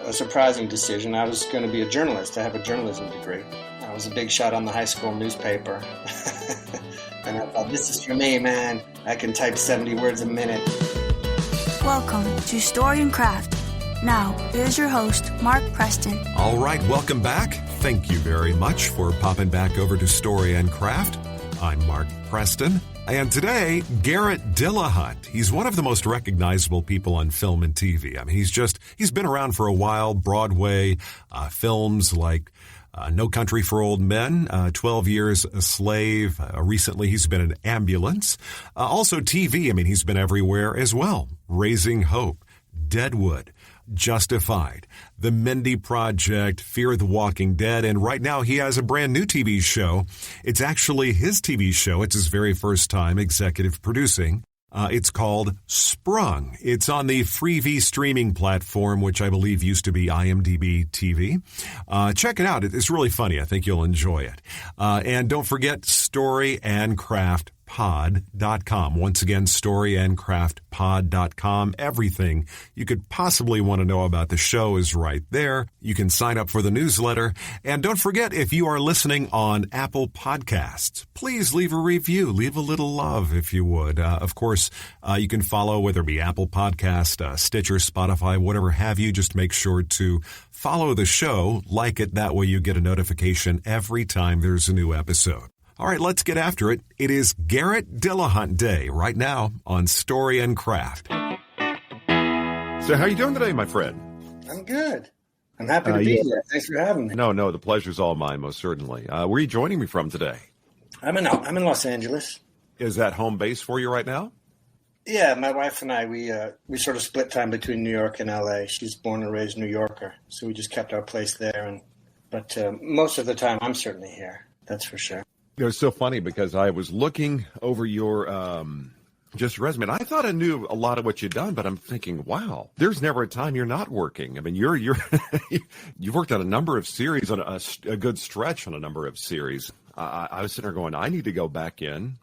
a surprising decision. I was going to be a journalist. I have a journalism degree. I was a big shot on the high school newspaper. And I thought, this is for me, man. I can type 70 words a minute. Welcome to Story and Craft. Now, here's your host, Mark Preston. All right, welcome back. Thank you very much for popping back over to Story and Craft. I'm Mark Preston. And today, Garret Dillahunt. He's one of the most recognizable people on film and TV. I mean, he's been around for a while. Broadway, films like No Country for Old Men, 12 Years a Slave. Recently, he's been in Ambulance. Also TV, I mean, he's been everywhere as well. Raising Hope, Deadwood, Justified, The Mindy Project, Fear the Walking Dead, and right now he has a brand new TV show. It's actually his TV show. It's his very first time executive producing. It's called Sprung. It's on the Freevee streaming platform, which I believe used to be IMDb TV. Check it out. It's really funny. I think you'll enjoy it. And don't forget storyandcraftpod.com. Once again, storyandcraftpod.com. Everything you could possibly want to know about the show is right there. You can sign up for the newsletter. And don't forget, if you are listening on Apple Podcasts, please leave a review. Leave a little love, if you would. Of course, you can follow, whether it be Apple Podcast, Stitcher, Spotify, whatever have you. Just make sure to follow the show, like it. That way you get a notification every time there's a new episode. All right, let's get after it. It is Garret Dillahunt Day right now on Story and Craft. So how are you doing today, my friend? I'm good. I'm happy to be here. Thanks for having me. No, the pleasure's all mine, most certainly. Where are you joining me from today? I'm in Los Angeles. Is that home base for you right now? Yeah, my wife and I, we sort of split time between New York and L.A. She's born and raised New Yorker, so we just kept our place there. But most of the time, I'm certainly here. That's for sure. It was so funny because I was looking over your just resume, and I thought I knew a lot of what you'd done, but I'm thinking, wow, there's never a time you're not working. I mean, you've worked on a number of series, on a good stretch on a number of series. I was sitting there going, I need to go back in,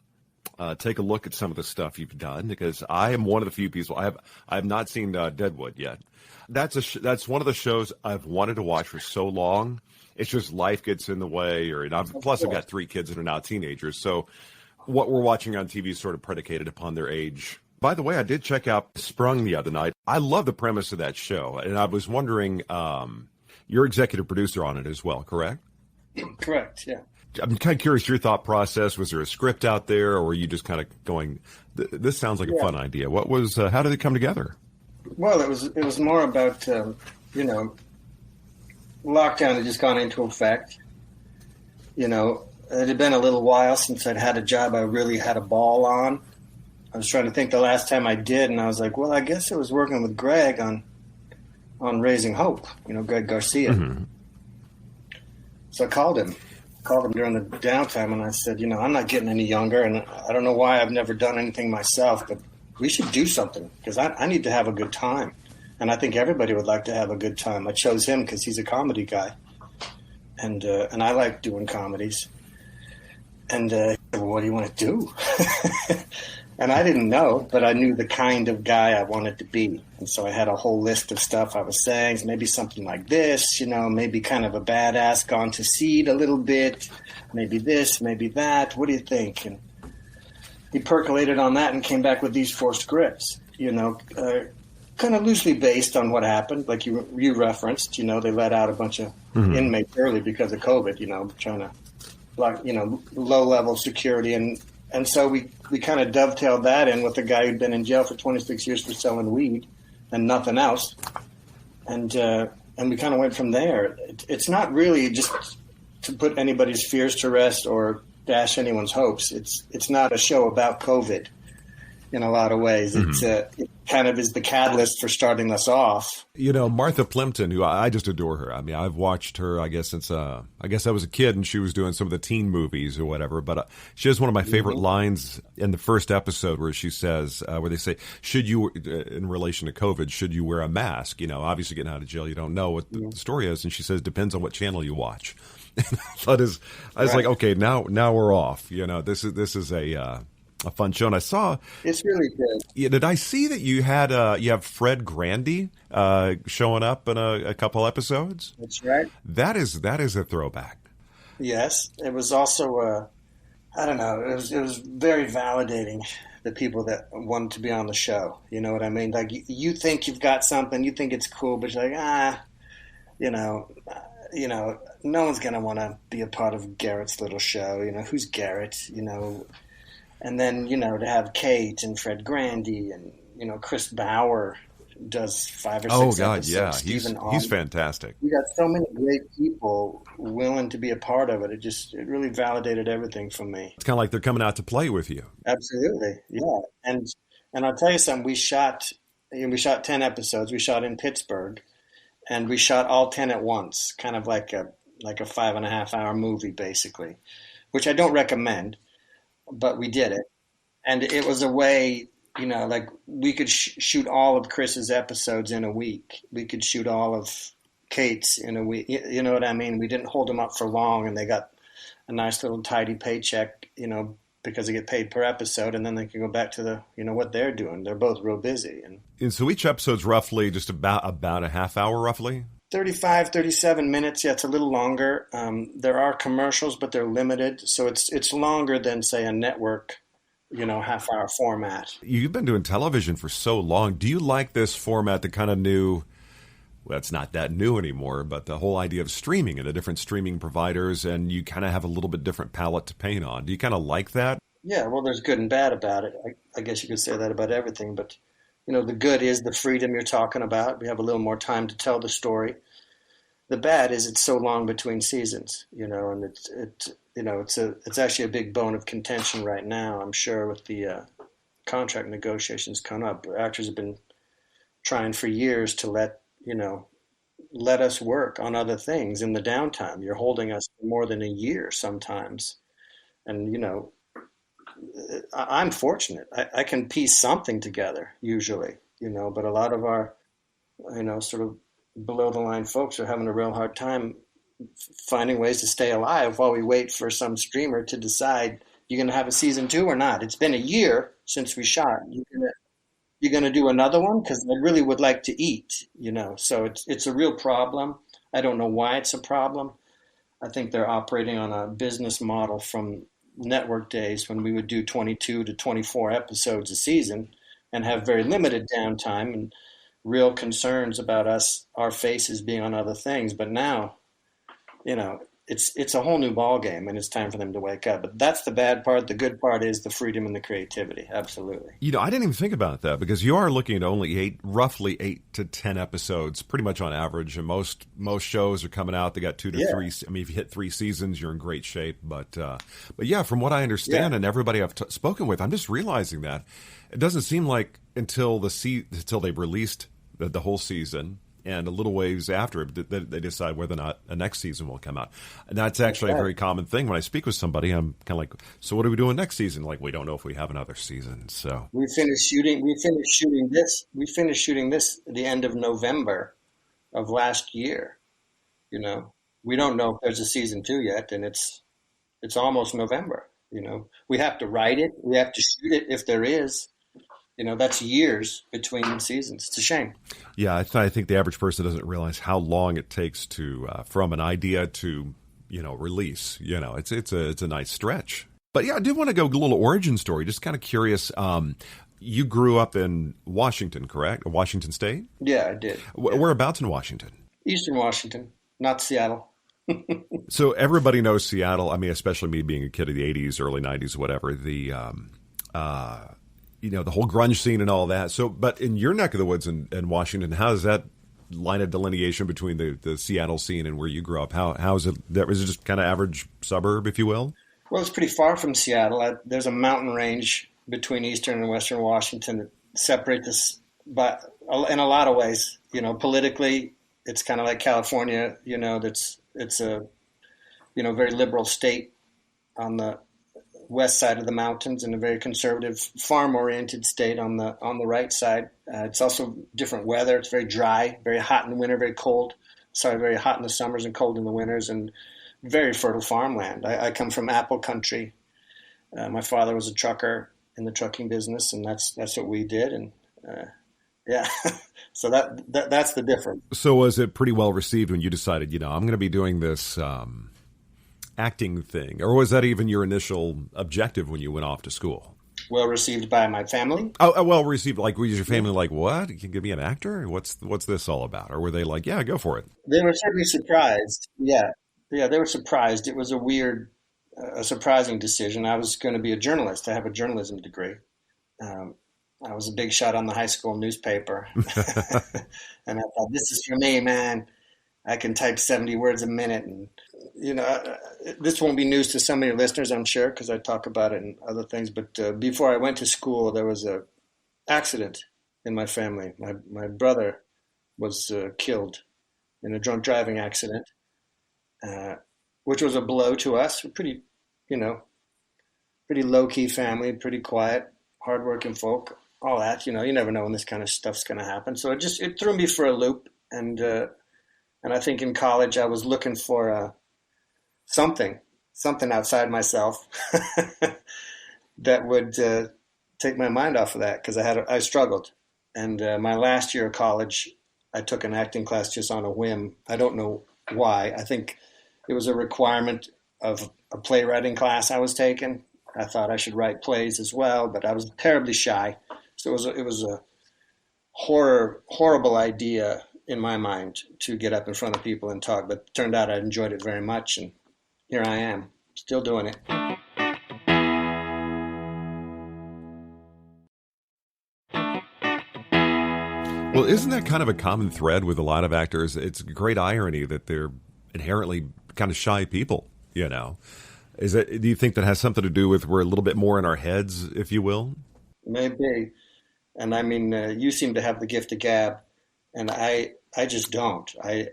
take a look at some of the stuff you've done, because I am one of the few people I have not seen Deadwood yet. That's one of the shows I've wanted to watch for so long. It's just life gets in the way, plus I've got 3 kids that are now teenagers. So what we're watching on TV is sort of predicated upon their age. By the way, I did check out Sprung the other night. I love the premise of that show. And I was wondering, you're executive producer on it as well, correct? Correct, yeah. I'm kind of curious your thought process. Was there a script out there, or were you just kind of going, this sounds like a fun idea? What was, how did it come together? Well, it was more about, lockdown had just gone into effect. It had been a little while since I'd had a job I really had a ball on. I was trying to think the last time I did, and I was like, well, I guess it was working with Greg on Raising Hope, Greg Garcia. Mm-hmm. So I called him during the downtime, and I said, I'm not getting any younger, and I don't know why I've never done anything myself, but we should do something, because I need to have a good time. And I think everybody would like to have a good time. I chose him because he's a comedy guy, and I like doing comedies. And he said, well, what do you want to do? And I didn't know, but I knew the kind of guy I wanted to be. And so I had a whole list of stuff I was saying, maybe something like this, maybe kind of a badass gone to seed a little bit, maybe this, maybe that. What do you think? And he percolated on that and came back with these 4 scripts, kind of loosely based on what happened, like you referenced. They let out a bunch of inmates early because of COVID, trying to block, low-level security. And so we kind of dovetailed that in with a guy who'd been in jail for 26 years for selling weed and nothing else. And we kind of went from there. It's not really just to put anybody's fears to rest or dash anyone's hopes. It's not a show about COVID in a lot of ways. Mm-hmm. It kind of is the catalyst for starting us off. Martha Plimpton, who I just adore her. I mean, I've watched her, I guess, since I was a kid and she was doing some of the teen movies or whatever. But she has one of my favorite lines in the first episode where she says, where they say, should you, in relation to COVID, should you wear a mask? Obviously getting out of jail, you don't know what the story is. And she says, depends on what channel you watch. I was like, okay, now we're off. This is a a fun show. And I saw It's really good. Yeah, did I see that you had you have Fred Grandy showing up in a couple episodes? That's right. That is a throwback. Yes, it was also I don't know. It was very validating. The people that wanted to be on the show, you know what I mean? Like you think you've got something, you think it's cool, but you're like you know, no one's gonna want to be a part of Garrett's little show. You know, who's Garrett? You know, and then to have Kate and Fred Grandy and Chris Bauer does 5 or 6 Oh God, episodes. yeah, he's fantastic. We got so many great people willing to be a part of it. It really validated everything for me. It's kind of like they're coming out to play with you. Absolutely, yeah. And I'll tell you something. We shot 10 episodes. We shot in Pittsburgh, and we shot all 10 at once, kind of like a 5.5-hour movie, basically, which I don't recommend, but we did it, and it was a way. Like we could shoot all of Chris's episodes in a week. We could shoot all of Kate's in a week. You know what I mean? We didn't hold them up for long, and they got a nice little tidy paycheck, because they get paid per episode, and then they can go back to the, what they're doing. They're both real busy. And so each episode's roughly just about a half hour, roughly? 35, 37 minutes. Yeah, it's a little longer. There are commercials, but they're limited. So it's longer than, say, a network half-hour format. You've been doing television for so long. Do you like this format, the kind of new, well, it's not that new anymore, but the whole idea of streaming and the different streaming providers, and you kind of have a little bit different palette to paint on? Do you kind of like that? Yeah, well, there's good and bad about it. I guess you could say that about everything, but, the good is the freedom you're talking about. We have a little more time to tell the story. The bad is it's so long between seasons, and it's actually a big bone of contention right now, I'm sure, with the contract negotiations coming up. Actors have been trying for years to let us work on other things in the downtime. You're holding us for more than a year sometimes. And, I'm fortunate. I can piece something together usually, but a lot of our, sort of below the line folks are having a real hard time finding ways to stay alive while we wait for some streamer to decide you're going to have a season 2 or not. It's been a year since we shot. You're going to do another one? Because I really would like to eat, So it's a real problem. I don't know why it's a problem. I think they're operating on a business model from network days when we would do 22 to 24 episodes a season and have very limited downtime and real concerns about our faces being on other things. But now, it's a whole new ball game, and it's time for them to wake up. But that's the bad part. The good part is the freedom and the creativity. Absolutely. I didn't even think about that, because you are looking at only roughly 8 to 10 episodes, pretty much on average. And most shows are coming out. They got 2 to 3. I mean, if you hit 3 seasons, you're in great shape. But yeah, from what I understand, and everybody I've spoken with, I'm just realizing that it doesn't seem like until they've released the whole season, and a little ways after they decide whether or not a next season will come out. And that's actually a very common thing. When I speak with somebody, I'm kind of like, so what are we doing next season? Like, we don't know if we have another season. So we finished shooting this at the end of November of last year. We don't know if there's a season 2 yet, and it's almost November. We have to write it. We have to shoot it if there is. That's years between seasons. It's a shame. Yeah, I think the average person doesn't realize how long it takes to from an idea to release. It's a nice stretch. But yeah, I did want to go a little origin story. Just kind of curious. You grew up in Washington, correct? Washington State? Yeah, I did. Whereabouts in Washington? Eastern Washington, not Seattle. So everybody knows Seattle. I mean, especially me being a kid of the 80s, early 90s, whatever. The the whole grunge scene and all that. So, but in your neck of the woods in Washington, how is that line of delineation between the Seattle scene and where you grew up? How is it? Was it just kind of average suburb, if you will? Well, it's pretty far from Seattle. There's a mountain range between eastern and western Washington that separates us, but in a lot of ways, politically, it's kind of like California. It's a very liberal state on the west side of the mountains, and a very conservative, farm-oriented state on the right side. It's also different weather. It's very dry, very hot in the winter, very cold. Very hot in the summers and cold in the winters, and very fertile farmland. I come from apple country. My father was a trucker, in the trucking business, and that's what we did. And yeah, so that's the difference. So was it pretty well received when you decided, I'm going to be doing this acting thing, or was that even your initial objective when you went off to school? Well received by my family. Oh, well received. Like, was your family like, "What? You can be an actor? What's this all about?" Or were they like, "Yeah, go for it"? They were certainly surprised. Yeah, they were surprised. It was a surprising decision. I was going to be a journalist. I have a journalism degree. I was a big shot on the high school newspaper, and I thought, "This is for me, man. I can type 70 words a minute." And this won't be news to some of your listeners, I'm sure, because I talk about it in other things. But before I went to school, there was a accident in my family. My brother was killed in a drunk driving accident, which was a blow to us. Pretty low key family, pretty quiet, hardworking folk. All that, you never know when this kind of stuff's going to happen. So it threw me for a loop, and I think in college I was looking for something outside myself that would take my mind off of that, because I struggled. And my last year of college, I took an acting class just on a whim. I don't know why. I think it was a requirement of a playwriting class I was taking. I thought I should write plays as well, but I was terribly shy. So it was a horrible idea in my mind to get up in front of people and talk, but it turned out I enjoyed it very much, and here I am, still doing it. Well, isn't that kind of a common thread with a lot of actors? It's a great irony that they're inherently kind of shy people, Do you think that has something to do with we're a little bit more in our heads, if you will? Maybe. And I mean, you seem to have the gift of gab, and I just don't. I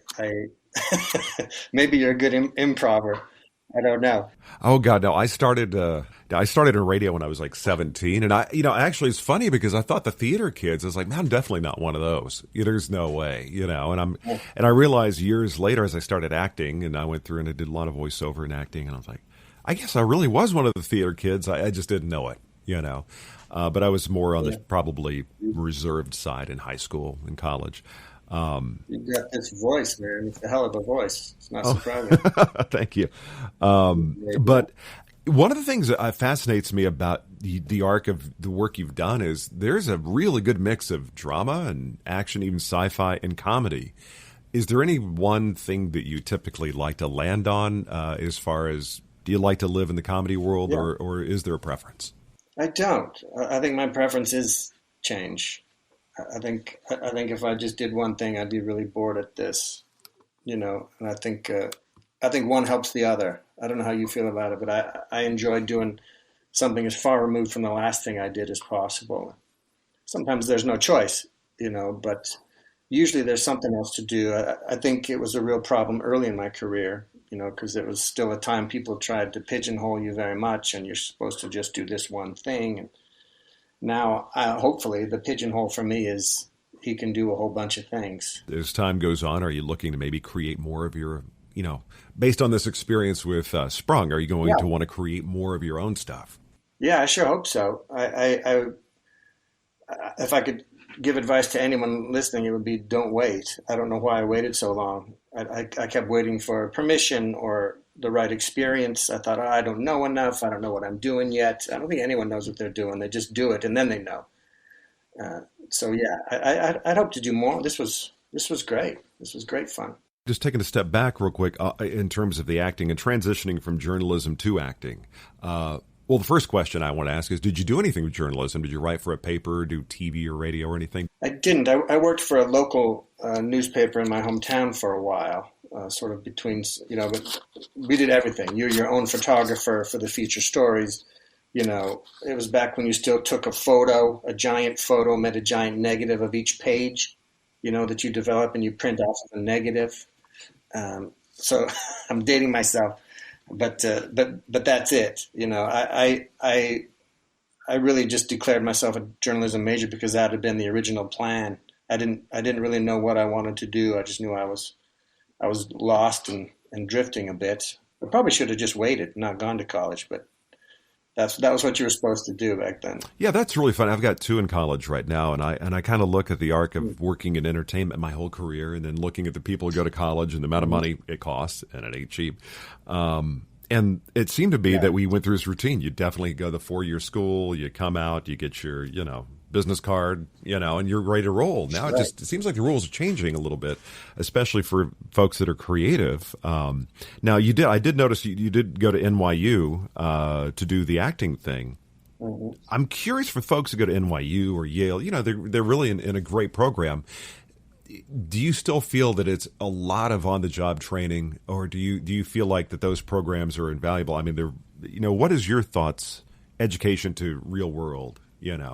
maybe you're a good improver. I don't know. Oh God, no! I started in radio when I was like 17, and actually it's funny because I thought the theater kids. I was like, man, I'm definitely not one of those. There's no way, And I realized years later as I started acting, and I went through and I did a lot of voiceover and acting, and I was like, I guess I really was one of the theater kids. I just didn't know it, But I was more on the probably reserved side in high school and college. You've got this voice, man. It's a hell of a voice. It's not surprising. Thank you. But one of the things that fascinates me about the arc of the work you've done is there's a really good mix of drama and action, even sci-fi and comedy. Is there any one thing that you typically like to land on as far as do you like to live in the comedy world or is there a preference? I don't. I think my preference is change. I think if I just did one thing, I'd be really bored at this, And I think one helps the other. I don't know how you feel about it, but I enjoy doing something as far removed from the last thing I did as possible. Sometimes there's no choice, but usually there's something else to do. I think it was a real problem early in my career, because it was still a time people tried to pigeonhole you very much, and you're supposed to just do this one thing. And now, hopefully, the pigeonhole for me is he can do a whole bunch of things. As time goes on, are you looking to maybe create more of your, based on this experience with Sprung, are you going to want to create more of your own stuff? Yeah, I sure hope so. I if I could give advice to anyone listening, it would be don't wait. I don't know why I waited so long. I kept waiting for permission or the right experience. I thought, I don't know enough. I don't know what I'm doing yet. I don't think anyone knows what they're doing. They just do it, and then they know. So yeah, I'd hope to do more. This was great. This was great fun. Just taking a step back real quick in terms of the acting and transitioning from journalism to acting. Well, the first question I want to ask is, did you do anything with journalism? Did you write for a paper, do TV or radio or anything? I didn't. I worked for a local newspaper in my hometown for a while, sort of between, but we did everything. You're your own photographer for the feature stories. It was back when you still took a giant photo, meant a giant negative of each page, that you develop and you print off of a negative. So I'm dating myself. But that's it. I really just declared myself a journalism major because that had been the original plan. I didn't really know what I wanted to do. I just knew I was lost and drifting a bit. I probably should have just waited, not gone to college, but That was what you were supposed to do back then. Yeah, that's really fun. I've got 2 in college right now, and I kind of look at the arc of working in entertainment my whole career, and then looking at the people who go to college and the amount of money it costs, and it ain't cheap. And it seemed to be that we went through this routine. You definitely go to the 4-year school, you come out, you get your, business card, and you're ready to roll. Now it seems like the rules are changing a little bit, especially for folks that are creative. Now I did notice you did go to NYU to do the acting thing. Mm-hmm. I'm curious for folks who go to NYU or Yale, they're really in a great program. Do you still feel that it's a lot of on-the-job training, or do you feel like that those programs are invaluable? I mean, what is your thoughts, education to real world,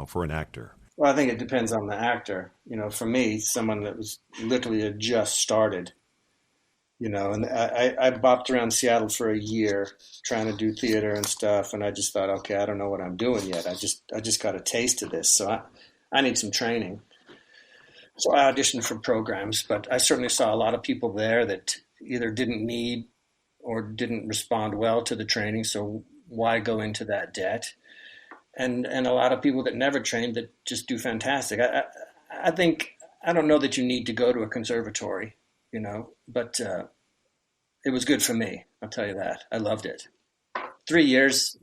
for an actor? Well, I think it depends on the actor. For me, someone that was literally had just started, and I bopped around Seattle for a year trying to do theater and stuff, and I just thought, okay, I don't know what I'm doing yet. I just got a taste of this, so I need some training. So I auditioned for programs, but I certainly saw a lot of people there that either didn't need or didn't respond well to the training. So why go into that debt? And a lot of people that never trained that just do fantastic. I think, I don't know that you need to go to a conservatory, but it was good for me. I'll tell you that. I loved it. 3 years,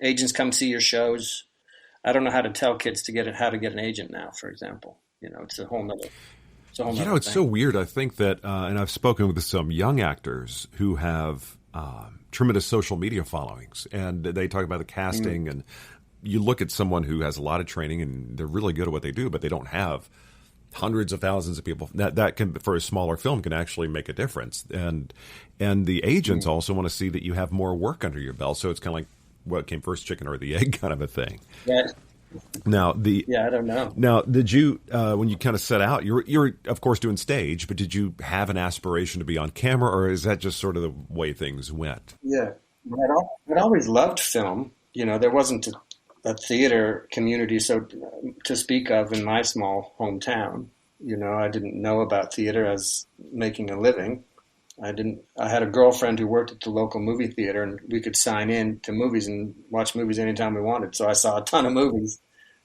agents come see your shows. I don't know how to tell kids how to get an agent now, for example. It's a whole nother. It's so weird. I think that, and I've spoken with some young actors who have tremendous social media followings, and they talk about the casting. And you look at someone who has a lot of training and they're really good at what they do, but they don't have hundreds of thousands of people. That can, for a smaller film, can actually make a difference. And the agents also want to see that you have more work under your belt. So it's kind of like what came first, chicken or the egg kind of a thing. Yeah. Now I don't know. Now, did you when you kind of set out, you're of course doing stage, but did you have an aspiration to be on camera, or is that just sort of the way things went? Yeah, I'd always loved film. There wasn't a theater community to speak of in my small hometown. I didn't know about theater as making a living. I had a girlfriend who worked at the local movie theater, and we could sign in to movies and watch movies anytime we wanted. So I saw a ton of movies.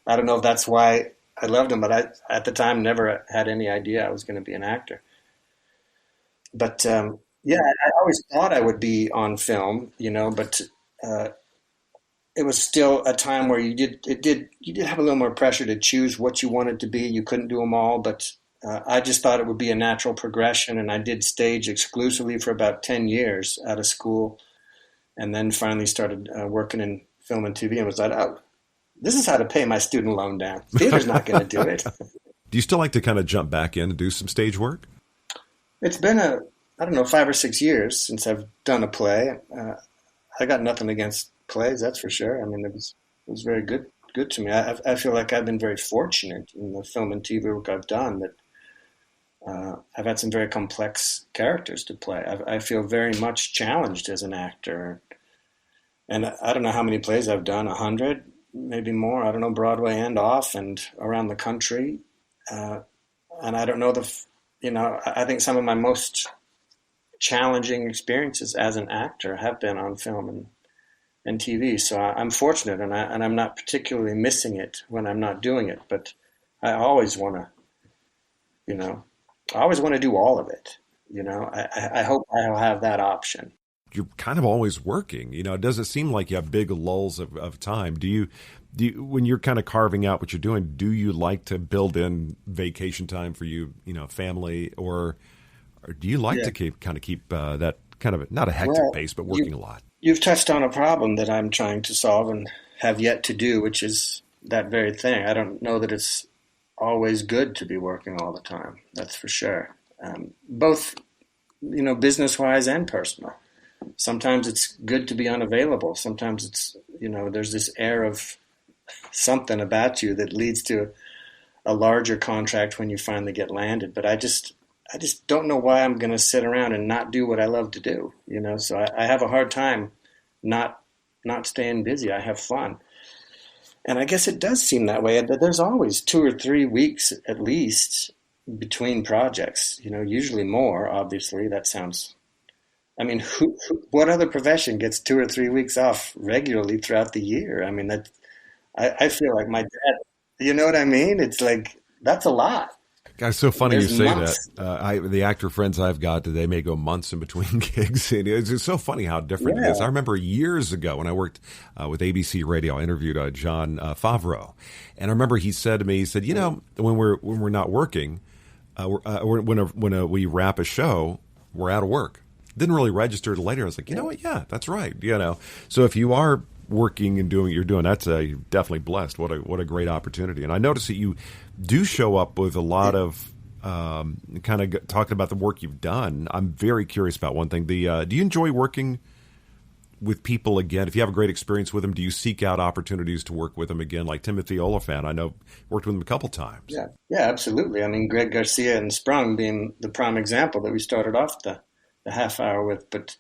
I don't know if that's why I loved them, but I, at the time, never had any idea I was going to be an actor. But I always thought I would be on film, but it was still a time where you did have a little more pressure to choose what you wanted to be. You couldn't do them all, but I just thought it would be a natural progression, and I did stage exclusively for about 10 years out of school, and then finally started working in film and TV, and was like, oh, this is how to pay my student loan down. Theater's not going to do it. Do you still like to kind of jump back in and do some stage work? It's been 5 or 6 years since I've done a play. I got nothing against plays, that's for sure. I mean, it was very good to me. I feel like I've been very fortunate in the film and TV work I've done that I've had some very complex characters to play. I feel very much challenged as an actor. And I don't know how many plays I've done, 100, maybe more. I don't know, Broadway and off and around the country. And I don't know I think some of my most challenging experiences as an actor have been on film and TV. So I'm fortunate, and I'm not particularly missing it when I'm not doing it. But I always want to do all of it. I hope I'll have that option. You're kind of always working. It doesn't seem like you have big lulls of time. Do you, when you're kind of carving out what you're doing, do you like to build in vacation time for you, family, or do you like to keep that kind of not a hectic pace, but working a lot? You've touched on a problem that I'm trying to solve and have yet to do, which is that very thing. I don't know that it's always good to be working all the time. That's for sure. Both, business-wise and personal. Sometimes it's good to be unavailable. Sometimes it's, there's this air of something about you that leads to a larger contract when you finally get landed. But I just don't know why I'm going to sit around and not do what I love to do, So I have a hard time not staying busy. I have fun. And I guess it does seem that way. There's always 2 or 3 weeks at least between projects, usually more, obviously. That sounds I mean, what other profession gets 2 or 3 weeks off regularly throughout the year? I mean, I feel like my dad, you know what I mean? It's like, that's a lot. Guys, so funny you There's say months. that. The actor friends I've got, they may go months in between gigs. And it's just so funny how different it is. Yeah. I remember years ago when I worked with ABC Radio, I interviewed John Favreau. And I remember he said to me, he said, you know, when we're not working, when we wrap a show, we're out of work. Didn't really register till later. I was like, you know what? Yeah, that's right. You know, so if you are working and doing what you're doing, that's you're definitely blessed. What a great opportunity. And I noticed that you do show up with a lot of kind of talking about the work you've done. I'm very curious about one thing. Do you enjoy working with people again? If you have a great experience with them, do you seek out opportunities to work with them again? Like Timothy Oliphant, I know worked with him a couple times. Yeah, absolutely. I mean, Greg Garcia and Sprung being the prime example that we started off the half hour with, but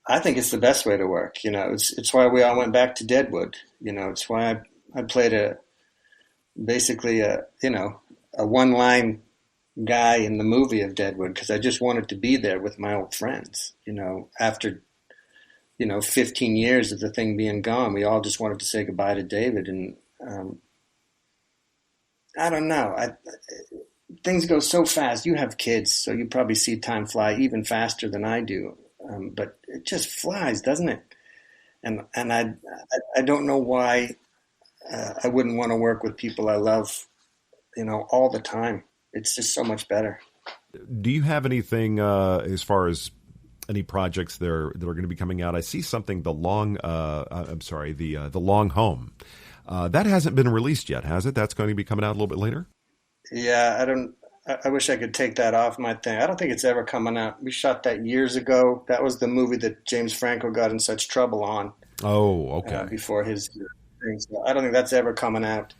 I think it's the best way to work. You know, it's why we all went back to Deadwood. You know, it's why I played basically a one-line guy in the movie of Deadwood, because I just wanted to be there with my old friends. You know, after 15 years of the thing being gone, we all just wanted to say goodbye to David. And I don't know. Things go so fast. You have kids, so you probably see time fly even faster than I do. But it just flies, doesn't it? And I don't know why I wouldn't want to work with people I love, all the time. It's just so much better. Do you have anything as far as any projects that are going to be coming out? I see something, the Long Home. That hasn't been released yet, has it? That's going to be coming out a little bit later? Yeah, I wish I could take that off my thing. I don't think it's ever coming out. We shot that years ago. That was the movie that James Franco got in such trouble on. Oh, okay. Before his thing. So I don't think that's ever coming out.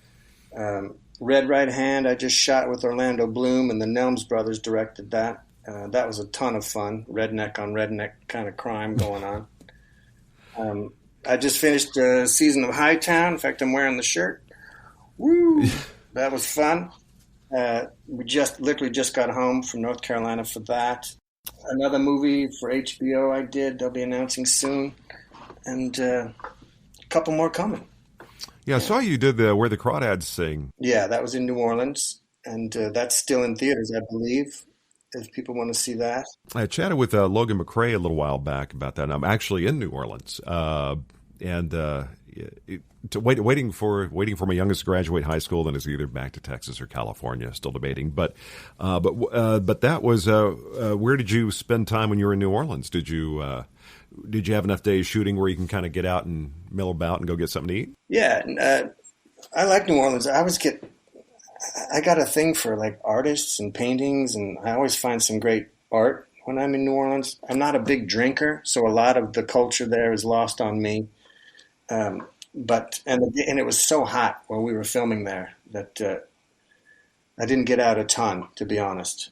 Red Right Hand, I just shot with Orlando Bloom, and the Nelms brothers directed that. That was a ton of fun. Redneck on redneck kind of crime going on. I just finished a season of Hightown. In fact, I'm wearing the shirt. Woo! That was fun. We literally just got home from North Carolina for that. Another movie for HBO I did. They'll be announcing soon. And a couple more coming. Yeah, I saw you did the Where the Crawdads Sing. Yeah, that was in New Orleans. And that's still in theaters, I believe, if people want to see that. I chatted with Logan McCrae a little while back about that. And I'm actually in New Orleans. Waiting for my youngest to graduate high school, then it's either back to Texas or California. Still debating, but that was where did you spend time when you were in New Orleans? Did you have enough days shooting where you can kind of get out and mill about and go get something to eat? Yeah, I like New Orleans. I got a thing for like artists and paintings, and I always find some great art when I'm in New Orleans. I'm not a big drinker, so a lot of the culture there is lost on me. But it was so hot when we were filming there that I didn't get out a ton, to be honest.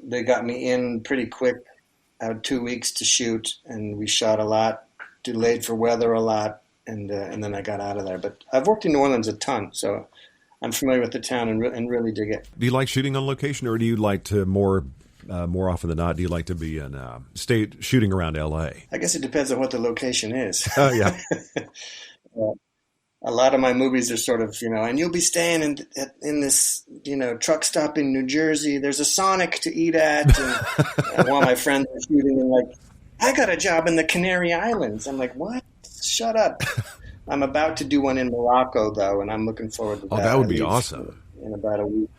They got me in pretty quick. I had 2 weeks to shoot, and we shot a lot, delayed for weather a lot, and then I got out of there. But I've worked in New Orleans a ton, so I'm familiar with the town and really dig it. Do you like shooting on location, or do you like to more often than not, do you like to be in shooting around L.A.? I guess it depends on what the location is. Oh, yeah. A lot of my movies are sort of, and you'll be staying in this, truck stop in New Jersey. There's a Sonic to eat at. And while my friends are shooting, and like, I got a job in the Canary Islands. I'm like, what? Shut up. I'm about to do one in Morocco, though, and I'm looking forward to that. Oh, that would be awesome. In about a week.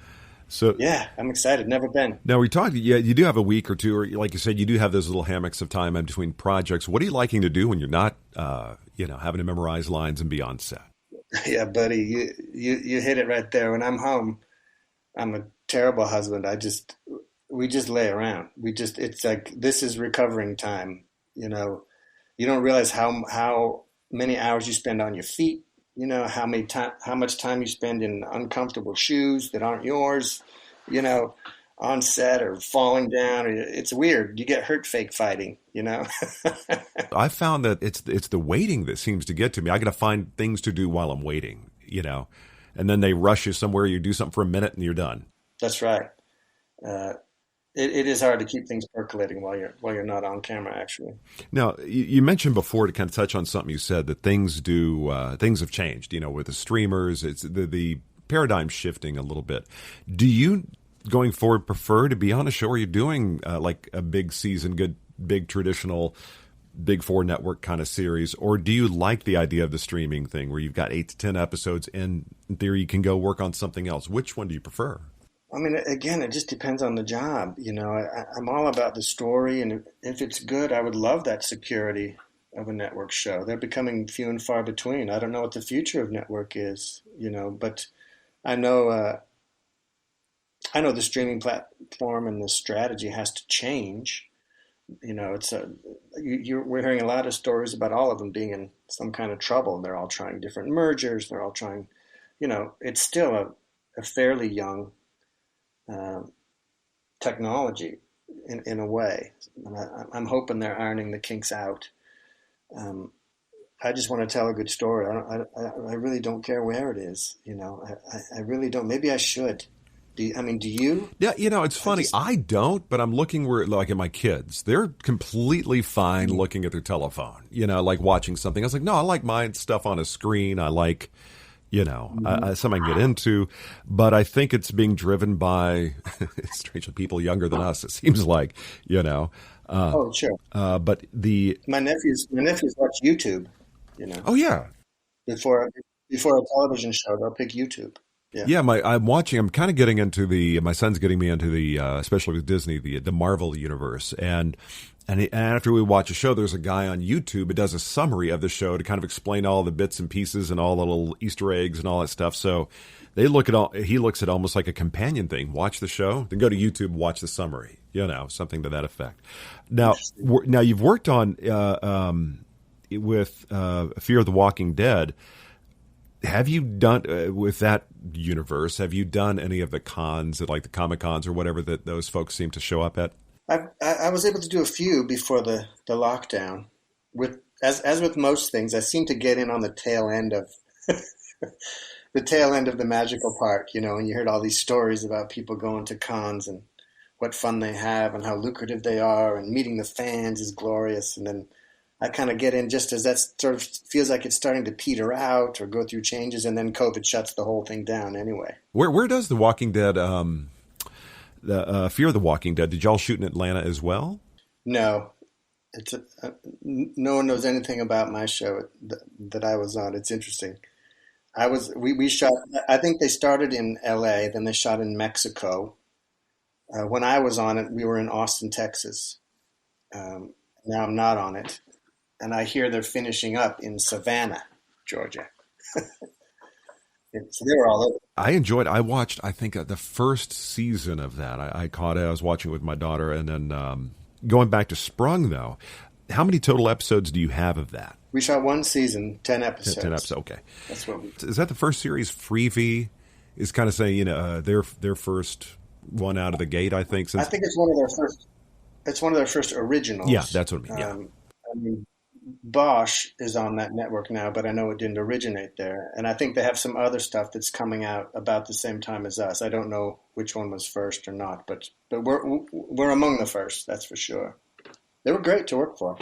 So yeah, I'm excied. Never been. Now we talked. Yeah, you do have a week or two, or like you said, you do have those little hammocks of time in between projects. What are you liking to do when you're not, having to memorize lines and be on set? Yeah, buddy, you hit it right there. When I'm home, I'm a terrible husband. We just lay around. It's like, this is recovering time. You don't realize how many hours you spend on your feet. How much time you spend in uncomfortable shoes that aren't yours, on set or falling down. It's weird. You get hurt fake fighting, I found that it's the waiting that seems to get to me. I got to find things to do while I'm waiting, and then they rush you somewhere. You do something for a minute and you're done. That's right. it is hard to keep things percolating while you're not on camera, actually. Now, you mentioned before, to kind of touch on something you said, that things have changed. With the streamers, it's the paradigm shifting a little bit. Do you, going forward, prefer to be on a show where you're doing like a big season, good, big traditional, Big Four network kind of series, or do you like the idea of the streaming thing where you've got 8 to 10 episodes and in theory you can go work on something else? Which one do you prefer? I mean, again, it just depends on the job. I'm all about the story, and if it's good, I would love that security of a network show. They're becoming few and far between. I don't know what the future of network is, but I know the streaming platform and the strategy has to change. We're hearing a lot of stories about all of them being in some kind of trouble. They're all trying different mergers. They're all trying, it's still a fairly young technology in a way. And I'm hoping they're ironing the kinks out. I just want to tell a good story. I really don't care where it is. I really don't. Maybe I should. Do you? Yeah, it's funny. I don't, but I'm looking like at my kids. They're completely fine looking at their telephone, like watching something. I was like, no, I like my stuff on a screen. I like, something I can get into. But I think it's being driven by, strangely, people younger than us, it seems like, Oh, sure. But my nephews watch YouTube, Oh, yeah. Before a television show, they'll pick YouTube. Yeah, I'm kind of getting into my son's getting me into the, especially with Disney, the Marvel universe. And after we watch a show, there's a guy on YouTube who does a summary of the show to kind of explain all the bits and pieces and all the little Easter eggs and all that stuff. So he looks at almost like a companion thing. Watch the show, then go to YouTube, watch the summary, something to that effect. Now you've worked on, with Fear of the Walking Dead. Have you done with that universe? Have you done any of the cons, like the Comic Cons or whatever that those folks seem to show up at? I was able to do a few before the lockdown. As with most things, I seem to get in on the tail end of the magical part. And you heard all these stories about people going to cons and what fun they have and how lucrative they are, and meeting the fans is glorious. And then I kind of get in just as that sort of feels like it's starting to peter out or go through changes, and then COVID shuts the whole thing down anyway. Where does The Walking Dead, the Fear of the Walking Dead, did y'all shoot in Atlanta as well? No. No one knows anything about my show that I was on. It's interesting. We shot, I think they started in LA, then they shot in Mexico. When I was on it, we were in Austin, Texas. Now I'm not on it. And I hear they're finishing up in Savannah, Georgia. So they were all over. I watched, I think, the first season of that. I caught it. I was watching it with my daughter. And then going back to Sprung, though, how many total episodes do you have of that? We shot one season, 10 episodes. 10 episodes, okay. That's what Is that the first series? Freevee is kind of saying, their first one out of the gate, I think. I think it's one of their first. It's one of their first originals. Yeah, that's what I mean. Yeah. I mean, Bosch is on that network now, but I know it didn't originate there. And I think they have some other stuff that's coming out about the same time as us. I don't know which one was first or not, but we're among the first, that's for sure. They were great to work for.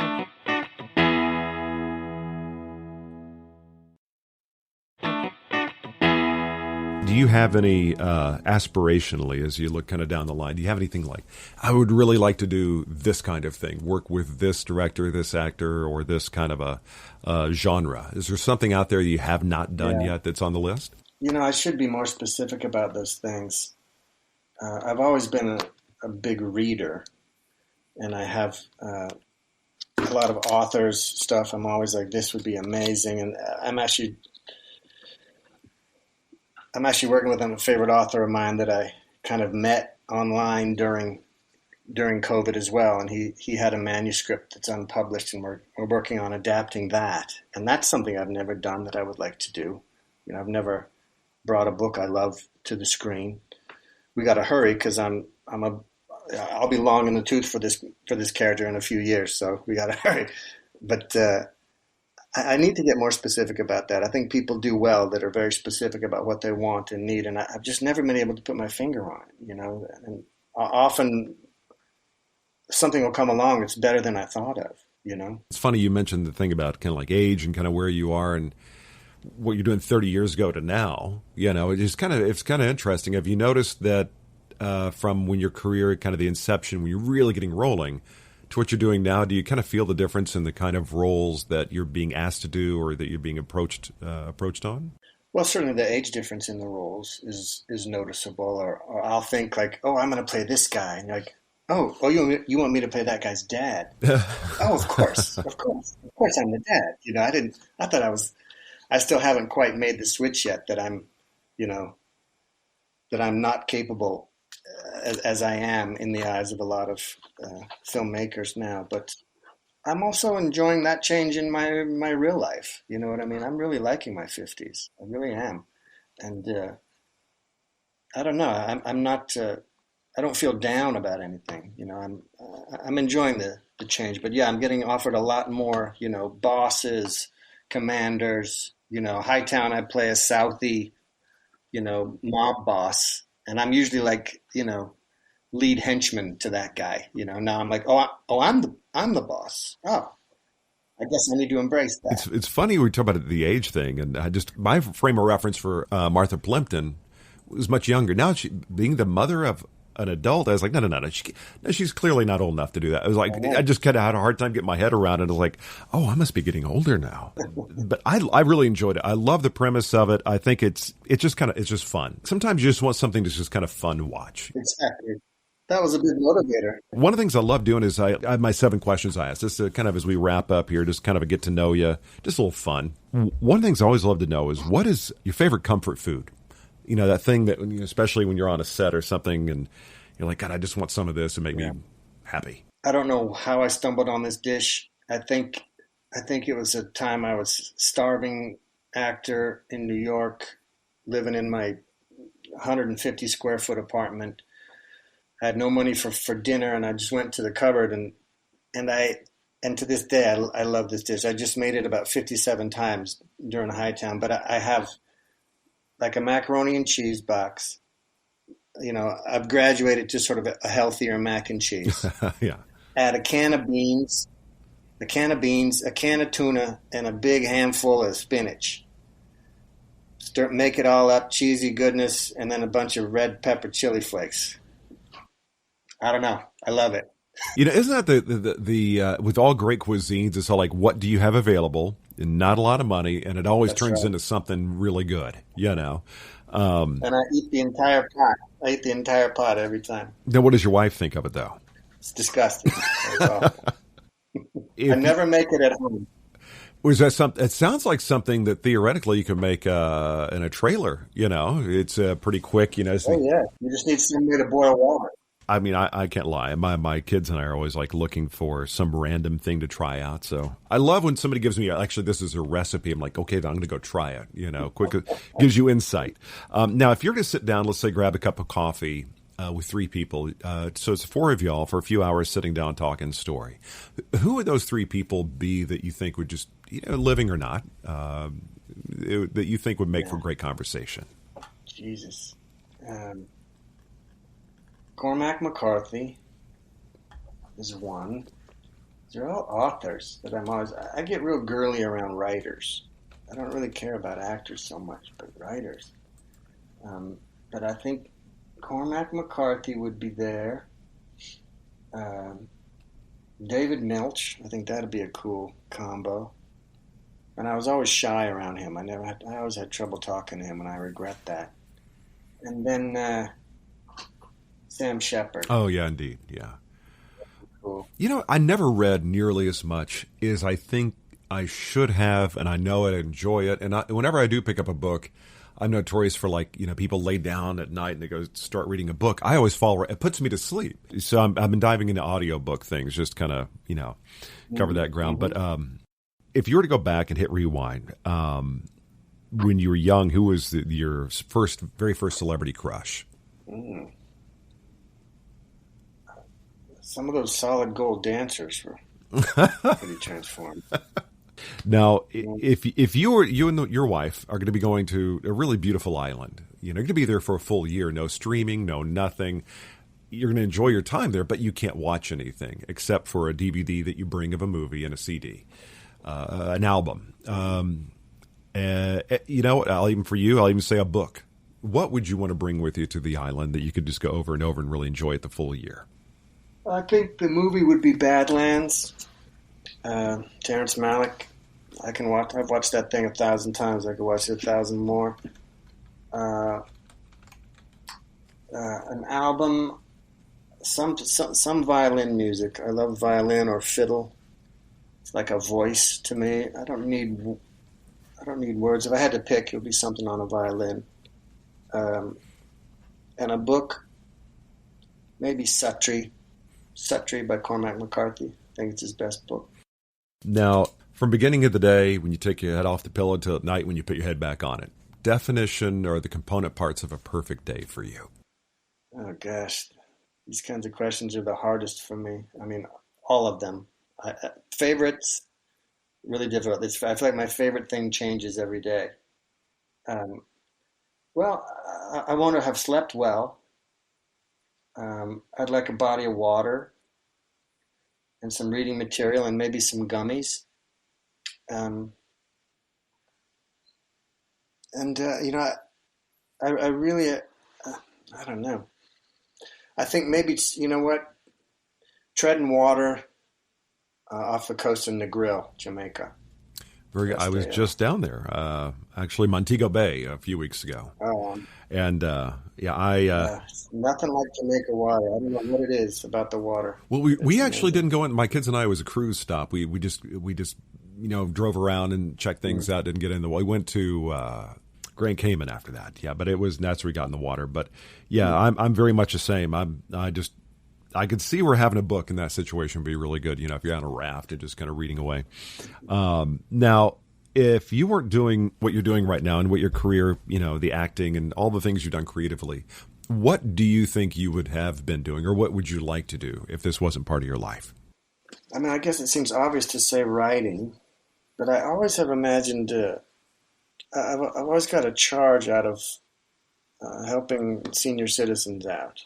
Do you have any, aspirationally, as you look kind of down the line, do you have anything like, I would really like to do this kind of thing, work with this director, this actor, or this kind of a genre? Is there something out there you have not done yet that's on the list? I should be more specific about those things. I've always been a big reader, and I have a lot of authors' stuff. I'm always like, this would be amazing, and I'm actually working with a favorite author of mine that I kind of met online during COVID as well, and he had a manuscript that's unpublished, and we're working on adapting that. And that's something I've never done that I would like to do. I've never brought a book I love to the screen. We got to hurry because I'll be long in the tooth for this character in a few years, so we got to hurry. But I need to get more specific about that. I think people do well that are very specific about what they want and need, and I've just never been able to put my finger on it, And often something will come along that's better than I thought of, you know? It's funny you mentioned the thing about kind of like age and kind of where you are and what you're doing 30 years ago to now. You know, it's kind of interesting. Have you noticed that from when your career, kind of the inception, when you're really getting rolling, to what you're doing now, do you kind of feel the difference in the kind of roles that you're being asked to do or that you're being approached on? Well, certainly the age difference in the roles is noticeable. Or I'll think like, oh, I'm going to play this guy. And you're like, oh, you want me to play that guy's dad? Oh, of course. Of course I'm the dad. You know, I still haven't quite made the switch yet that I'm not capable as I am in the eyes of a lot of filmmakers now. But I'm also enjoying that change in my real life. You know what I mean? I'm really liking my 50s. I really am. And I don't know. I'm not. I don't feel down about anything. You know, I'm enjoying the change. But yeah, I'm getting offered a lot more. You know, bosses, commanders. You know, Hightown. I play a Southie, you know, mob boss, and I'm usually like, you know, lead henchman to that guy. You know, now I'm like, I'm the boss. Oh, I guess I need to embrace that. It's funny we talk about the age thing, and my frame of reference for Martha Plimpton was much younger. Now she being the mother of an adult, I was like, no. She's clearly not old enough to do that. I was like, I just kind of had a hard time getting my head around it. I was like, oh, I must be getting older now. But I really enjoyed it. I love the premise of it. I think it's just fun. Sometimes you just want something that's just kind of fun to watch. Exactly. That was a big motivator. One of the things I love doing is I have my 7 questions I ask. Just kind of as we wrap up here, just kind of a get to know you, just a little fun. One of the things I always love to know is what is your favorite comfort food? You know, that thing that, especially when you're on a set or something and you're like, God, I just want some of this to make me happy. I don't know how I stumbled on this dish. I think it was a time I was starving actor in New York, living in my 150 square foot apartment. I had no money for dinner, and I just went to the cupboard and to this day I love this dish. I just made it about 57 times during Hightown, but I have like a macaroni and cheese box. You know, I've graduated to sort of a healthier mac and cheese. Yeah. Add a can of beans, a can of tuna, and a big handful of spinach. Make it all up, cheesy goodness, and then a bunch of red pepper chili flakes. I don't know. I love it. You know, isn't that the with all great cuisines, it's all like, what do you have available? And not a lot of money, and it always turns into something really good, you know. And I eat the entire pot. I eat the entire pot every time. Then what does your wife think of it, though? It's disgusting. It's awful. I never make it at home. Was that something? It sounds like something that theoretically you could make in a trailer. You know, it's pretty quick. You know. Oh yeah, you just need some way to boil water. I mean, I can't lie. My kids and I are always like looking for some random thing to try out. So I love when somebody gives me, actually, this is a recipe. I'm like, okay, then I'm going to go try it. You know, quick gives you insight. Now, if you're going to sit down, let's say grab a cup of coffee with 3 people. So it's 4 of y'all for a few hours sitting down talking story. Who would those 3 people be that you think would just, living or not, that you think would make for great conversation? Jesus. Cormac McCarthy is one. They're all authors that I get real girly around writers. I don't really care about actors so much, but writers. But I think Cormac McCarthy would be there. David Milch, I think that'd be a cool combo. And I was always shy around him. I always had trouble talking to him, and I regret that. And then Sam Shepard. Oh, yeah, indeed. Yeah. Cool. You know, I never read nearly as much as I think I should have, and I know it, I enjoy it. And whenever I do pick up a book, I'm notorious for people lay down at night and they go start reading a book. I always fall right. It puts me to sleep. So I've been diving into audiobook things, just kind of, cover that ground. But if you were to go back and hit rewind, when you were young, who was your very first celebrity crush? Some of those solid gold dancers were pretty transformed. Now, if you and your wife are going to be going to a really beautiful island, you're going to be there for a full year, no streaming, no nothing. you're going to enjoy your time there, but you can't watch anything except for a DVD that you bring of a movie and a CD, an album. You know, I'll even say a book. What would you want to bring with you to the island that you could just go over and over and really enjoy it the full year? I think the movie would be Badlands. Terrence Malick. I've watched that thing 1,000 times. I could watch it 1,000 more. An album, some violin music. I love violin or fiddle. It's like a voice to me. I don't need words. If I had to pick, it would be something on a violin. And a book, maybe Satri by Cormac McCarthy. I think it's his best book. Now, from beginning of the day, when you take your head off the pillow till at night when you put your head back on it, definition or the component parts of a perfect day for you? Oh, gosh. These kinds of questions are the hardest for me. I mean, all of them. Favorites, really difficult. I feel like my favorite thing changes every day. Well, I want to have slept well. I'd like a body of water and some reading material and maybe some gummies. You know, I really, I don't know. I think maybe, you know what, treading water off the coast of Negril, Jamaica. Very good. I was just down there, actually Montego Bay a few weeks ago. And nothing like Jamaica water. I don't know what it is about the water. Well, we actually didn't go in. My kids and I, it was a cruise stop. We just you know, drove around and checked things out. Didn't get in the. We went to Grand Cayman after that. Yeah, but that's where we got in the water. But yeah, I'm very much the same. I could see where having a book in that situation would be really good. You know, if you're on a raft and just kind of reading away. Now, if you weren't doing what you're doing right now and what your career, you know, the acting and all the things you've done creatively, what do you think you would have been doing, or what would you like to do if this wasn't part of your life? I mean, I guess it seems obvious to say writing, but I always have imagined, I've always got a charge out of helping senior citizens out.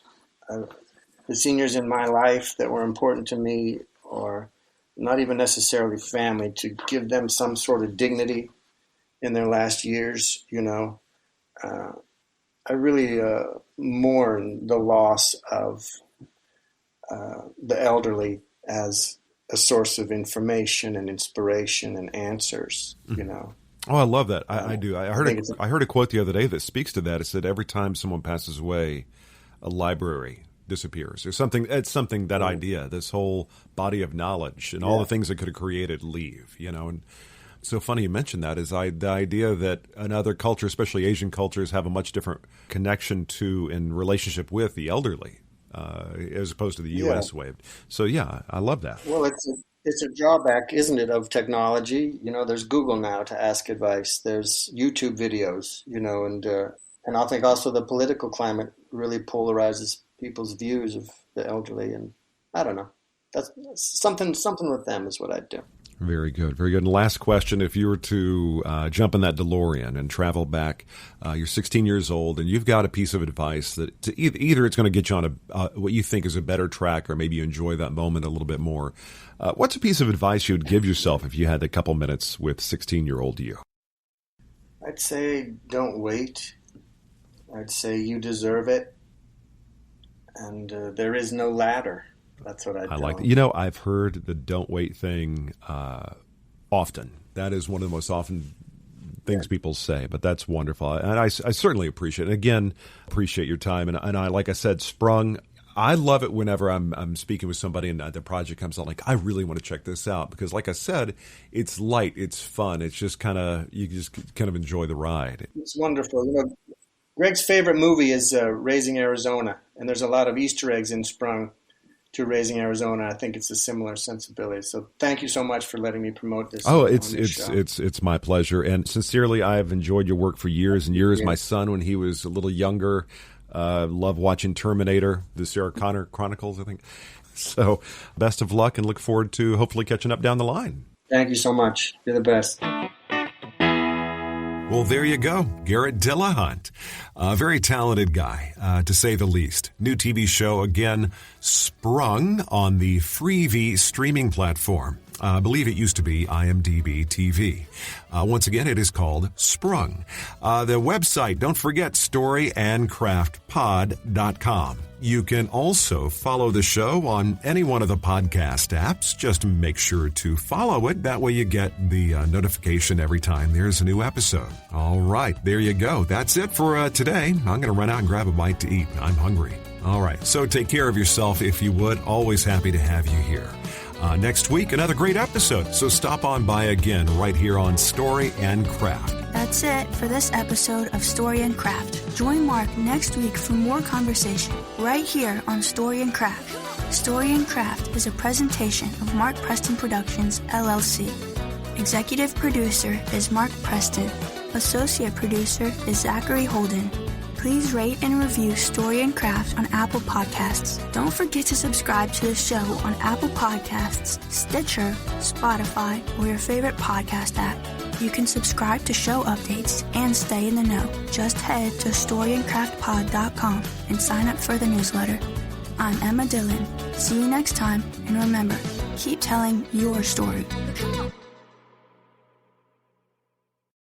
The seniors in my life that were important to me, or not even necessarily family, to give them some sort of dignity in their last years, you know. I really mourn the loss of the elderly as a source of information and inspiration and answers, you know. Oh, I love that. I do. I heard a quote the other day that speaks to that. It said, every time someone passes away, a library disappears or something. It's something, that idea, this whole body of knowledge and all the things that could have created leave, you know. And so funny you mentioned that, is the idea that another culture, especially Asian cultures, have a much different connection to and relationship with the elderly as opposed to the U.S. way. So yeah, I love that. Well, it's a drawback, isn't it, of technology? You know, there's Google now to ask advice. There's YouTube videos, you know, and I think also the political climate really polarizes people's views of the elderly, and I don't know. That's something with them is what I'd do. Very good, very good. And last question: if you were to jump in that DeLorean and travel back, you're 16 years old, and you've got a piece of advice that either it's going to get you on what you think is a better track, or maybe you enjoy that moment a little bit more. What's a piece of advice you would give yourself if you had a couple minutes with 16-year-old you? I'd say don't wait. I'd say you deserve it, and there is no ladder. That's what I like. You know, I've heard the "don't wait" thing often. That is one of the most often things people say. But that's wonderful, and I certainly appreciate it. And again, appreciate your time. And I, like I said, Sprung. I love it whenever I'm speaking with somebody and the project comes out. Like, I really want to check this out because, like I said, it's light, it's fun, it's just you just kind of enjoy the ride. It's wonderful. You know, Greg's favorite movie is Raising Arizona, and there's a lot of Easter eggs in Sprung to Raising Arizona. I think it's a similar sensibility. So thank you so much for letting me promote this. Oh, it's my pleasure. And sincerely, I've enjoyed your work for years and years. Yeah. My son, when he was a little younger, loved watching Terminator, the Sarah Connor Chronicles, I think. So best of luck and look forward to hopefully catching up down the line. Thank you so much. You're the best. Well, there you go. Garret Dillahunt. A very talented guy, to say the least. New TV show, again, Sprung on the Freevee streaming platform. I believe it used to be IMDb TV. Once again, it is called Sprung. The website, don't forget, storyandcraftpod.com. You can also follow the show on any one of the podcast apps. Just make sure to follow it. That way you get the notification every time there's a new episode. All right, there you go. That's it for today. I'm going to run out and grab a bite to eat. I'm hungry. All right, so take care of yourself if you would. Always happy to have you here. Next week, another great episode, so stop on by again right here on Story and Craft. That's it for this episode of Story and Craft. Join Mark next week for more conversation right here on Story and Craft. Story and Craft is a presentation of Mark Preston Productions, LLC. Executive producer is Mark Preston. Associate producer is Zachary Holden. Please rate and review Story and Craft on Apple Podcasts. Don't forget to subscribe to the show on Apple Podcasts, Stitcher, Spotify, or your favorite podcast app. You can subscribe to show updates and stay in the know. Just head to storyandcraftpod.com and sign up for the newsletter. I'm Emma Dillon. See you next time, and remember, keep telling your story.